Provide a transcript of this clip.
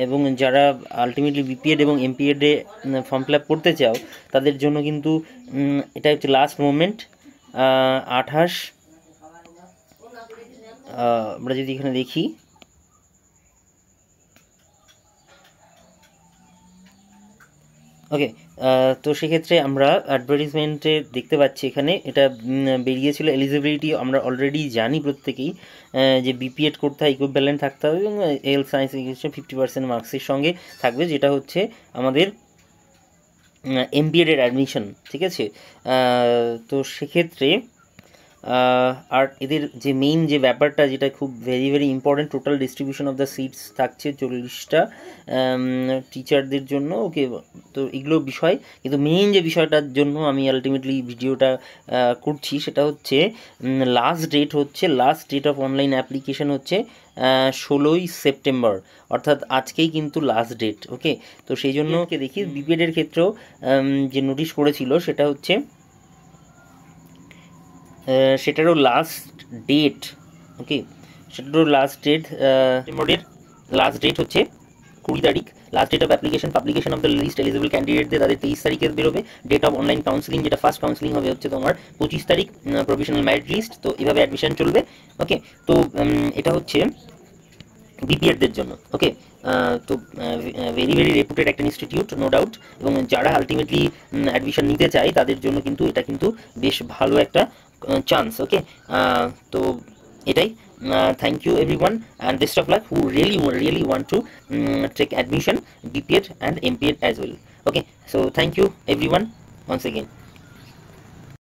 এবং যারা ultimately BPEd এবং এমপিএডে ফর্ম ফিল আপ করতে চাও তাদের জন্য কিন্তু এটা হচ্ছে লাস্ট মোমেন্ট। 28 আমরা যদি এখানে দেখি, ওকে, তো সেক্ষেত্রে আমরা অ্যাডভার্টিজমেন্টে দেখতে পাচ্ছি এখানে এটা বেরিয়েছিল। এলিজিবিলিটি আমরা অলরেডি জানি প্রত্যেকেই, যে বিপিএড করতে হয়, ইকুইভ্যালেন্ট থাকতে হবে এবং এল সায়েন্স ইংলিশে 50% মার্কসের সঙ্গে থাকবে, যেটা হচ্ছে আমাদের এমপিএডের অ্যাডমিশন, ঠিক আছে। তো সেক্ষেত্রে আর এদের যে মেইন যে ব্যাপারটা যেটা খুব very very important, total distribution of the seats থাকছে 40টা টিচারদের জন্য, ওকে। তো এগুলো বিষয়, কিন্তু মেইন যে বিষয়টার জন্য আমি আলটিমেটলি ভিডিওটা করছি সেটা হচ্ছে last date of online application হচ্ছে 16ই সেপ্টেম্বর, অর্থাৎ আজকেই কিন্তু লাস্ট ডেট, ওকে। তো সেই জন্য দেখি বিপিএডের ক্ষেত্রেও যে নোটিশ করেছিল সেটা হচ্ছে সেটারও লাস্ট ডেট, ওকে, সেটারও লাস্ট ডেট সেপ্টেম্বরের লাস্ট ডেট হচ্ছে 20 তারিখ। Last date of application publication of the list eligible ক্যান্ডিডেটদের তাদের 23 তারিখে বেরোবে। ডেট অফ অনলাইন কাউন্সিলিং, যেটা ফার্স্ট কাউন্সিলিং হবে হচ্ছে তোমার 25 তারিখ, প্রভিশনাল মেরিট লিস্ট। তো এভাবে অ্যাডমিশন চলবে, ওকে। তো এটা হচ্ছে বিপিএডদের জন্য, ওকে। তো ভেরি ভেরি রেপুটেড একটা ইনস্টিটিউট, নো ডাউট, এবং যারা আলটিমেটলি অ্যাডমিশন নিতে চায় তাদের জন্য কিন্তু এটা কিন্তু বেশ ভালো একটা চান্স, ওকে। তো এটাই, thank you everyone and best of luck who really want to take admission BPEd and MPEd as well, okay. So thank you everyone once again.